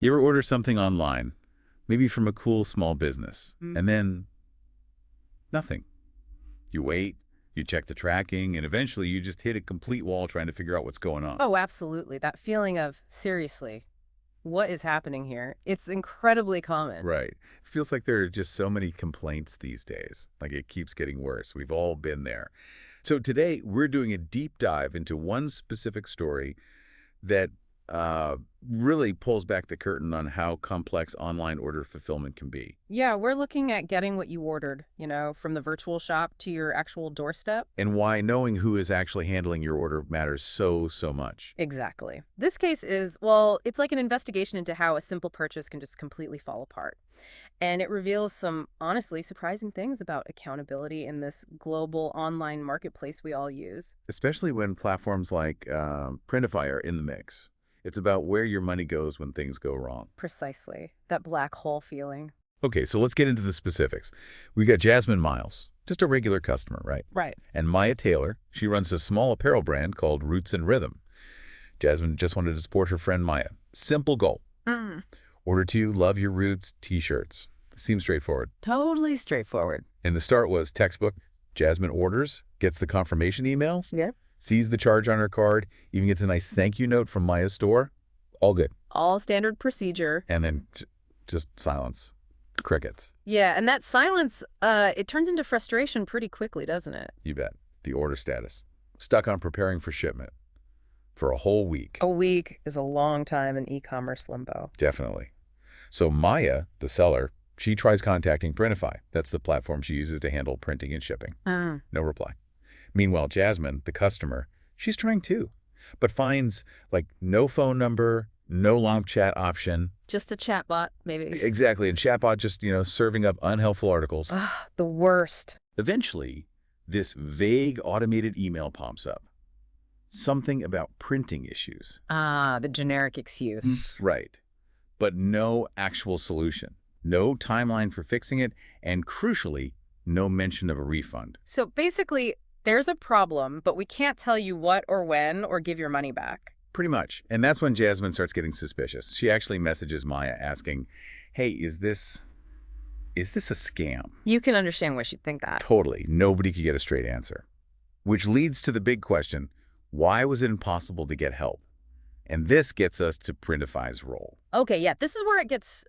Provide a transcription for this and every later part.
You ever order something online, maybe from a cool small business, and then nothing? You wait, you check the tracking, and eventually you just hit a complete wall trying to figure out what's going on. Oh, absolutely. That feeling of, seriously, what is happening here? It's incredibly common. Right. Feels like there are just so many complaints these days. Like it keeps getting worse. We've all been there. So today we're doing a deep dive into one specific story that really pulls back the curtain on how complex online order fulfillment can be. Yeah, we're looking at getting what you ordered, from the virtual shop to your actual doorstep. And why knowing who is actually handling your order matters so much. Exactly. This case is, well, it's like an investigation into how a simple purchase can just completely fall apart. And it reveals some, honestly, surprising things about accountability in this global online marketplace we all use. Especially when platforms like Printify are in the mix. It's about where your money goes when things go wrong. Precisely. That black hole feeling. Okay, so let's get into the specifics. We got Jasmine Miles, just a regular customer, right? Right. And Maya Taylor, she runs a small apparel brand called Roots and Rhythm. Jasmine just wanted to support her friend Maya. Simple goal. Order 2 Love Your Roots t-shirts. Seems straightforward. Totally straightforward. And the start was textbook. Jasmine orders, gets the confirmation emails, Yeah. sees the charge on her card, even gets a nice thank you note from Maya's store. All good. All standard procedure. And then just silence. Crickets. Yeah, and that silence, it turns into frustration pretty quickly, doesn't it? You bet. The order status. Stuck on preparing for shipment. For a whole week. A week is a long time in e-commerce limbo. Definitely. So Maya, the seller, she tries contacting Printify. That's the platform she uses to handle printing and shipping. No reply. Meanwhile, Jasmine, the customer, she's trying too, but finds like no phone number, no live chat option. Just a chatbot, maybe. Exactly. And chatbot just, serving up unhelpful articles. The worst. Eventually, this vague automated email pops up. Something about printing issues. The generic excuse. Right. But no actual solution. No timeline for fixing it, and crucially, no mention of a refund. So basically, there's a problem, but we can't tell you what or when or give your money back. Pretty much. And that's when Jasmine starts getting suspicious. She actually messages Maya asking, hey, is this a scam? You can understand why she'd think that. Totally. Nobody could get a straight answer. Which leads to the big question, why was it impossible to get help? And this gets us to Printify's role. Okay, yeah, this is where it gets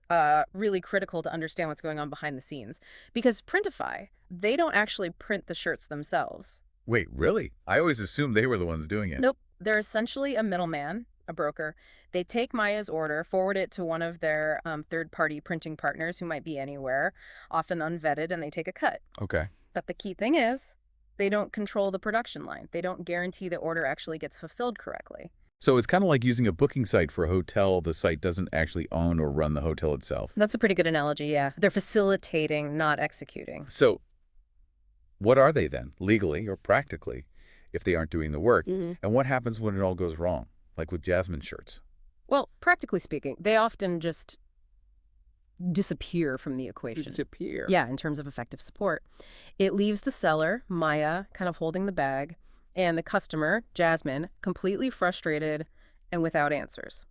really critical to understand what's going on behind the scenes. Because Printify, they don't actually print the shirts themselves. Wait, really? I always assumed they were the ones doing it. Nope. They're essentially a middleman, a broker. They take Maya's order, forward it to one of their third-party printing partners who might be anywhere, often unvetted, and they take a cut. Okay. But the key thing is, they don't control the production line. They don't guarantee the order actually gets fulfilled correctly. So it's kind of like using a booking site for a hotel the site doesn't actually own or run the hotel itself. That's a pretty good analogy, yeah. They're facilitating, not executing. So what are they then, legally or practically, if they aren't doing the work? And what happens when it all goes wrong, like with Jasmine's shirts? Well, practically speaking, they often just disappear from the equation. Disappear? Yeah, in terms of effective support. It leaves the seller, Maya, kind of holding the bag, and the customer, Jasmine, completely frustrated and without answers.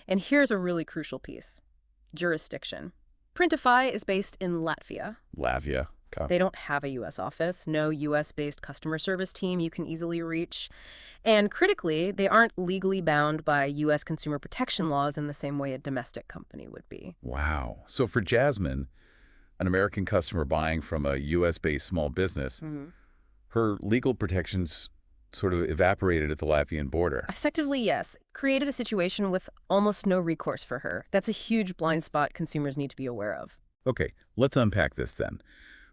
And here's a really crucial piece. Jurisdiction. Printify is based in Latvia. Latvia. They don't have a U.S. office, no U.S.-based customer service team you can easily reach. And critically, they aren't legally bound by U.S. consumer protection laws in the same way a domestic company would be. Wow. So for Jasmine, an American customer buying from a U.S.-based small business, her legal protections sort of evaporated at the Latvian border. Effectively, yes. Created a situation with almost no recourse for her. That's a huge blind spot consumers need to be aware of. Okay, let's unpack this then.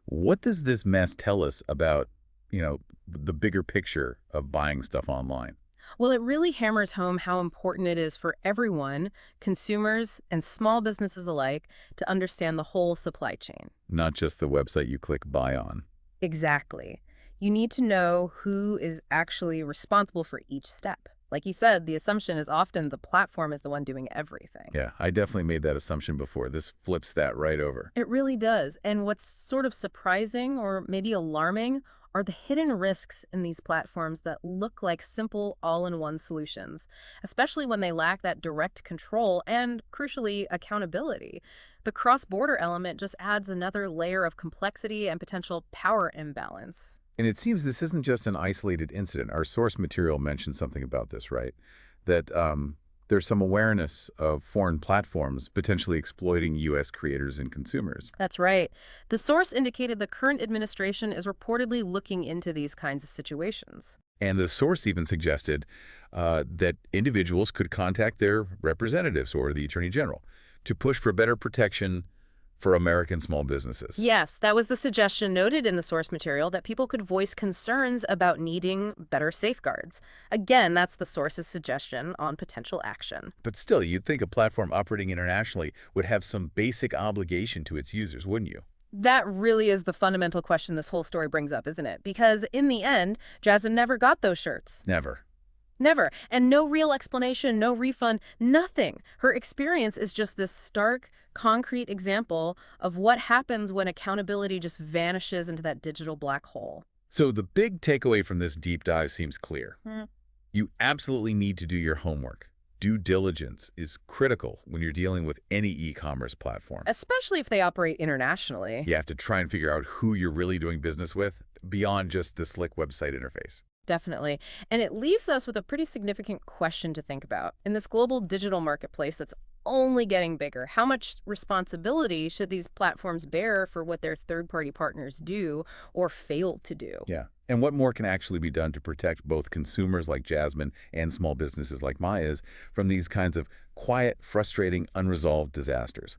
What does this mess tell us about, the bigger picture of buying stuff online? Well, it really hammers home how important it is for everyone, consumers and small businesses alike, to understand the whole supply chain. Not just the website you click buy on. Exactly. You need to know who is actually responsible for each step. Like you said, the assumption is often the platform is the one doing everything. Yeah, I definitely made that assumption before. This flips that right over. It really does. And what's sort of surprising or maybe alarming are the hidden risks in these platforms that look like simple all-in-one solutions, especially when they lack that direct control and, crucially, accountability. The cross-border element just adds another layer of complexity and potential power imbalance. And it seems this isn't just an isolated incident. Our source material mentions something about this, right? That there's some awareness of foreign platforms potentially exploiting U.S. creators and consumers. That's right. The source indicated the current administration is reportedly looking into these kinds of situations. And the source even suggested that individuals could contact their representatives or the Attorney General to push for better protection for American small businesses. Yes, that was the suggestion noted in the source material that people could voice concerns about needing better safeguards. Again, that's the source's suggestion on potential action. But still, you'd think a platform operating internationally would have some basic obligation to its users, wouldn't you? That really is the fundamental question this whole story brings up, isn't it? Because in the end, Jasmine never got those shirts. Never. Never. And no real explanation, no refund, nothing. Her experience is just this stark, concrete example of what happens when accountability just vanishes into that digital black hole. So the big takeaway from this deep dive seems clear. Hmm. You absolutely need to do your homework. Due diligence is critical when you're dealing with any e-commerce platform. Especially if they operate internationally. You have to try and figure out who you're really doing business with beyond just the slick website interface. Definitely. And it leaves us with a pretty significant question to think about. In this global digital marketplace that's only getting bigger, how much responsibility should these platforms bear for what their third-party partners do or fail to do? Yeah. And what more can actually be done to protect both consumers like Jasmine and small businesses like Maya's from these kinds of quiet, frustrating, unresolved disasters?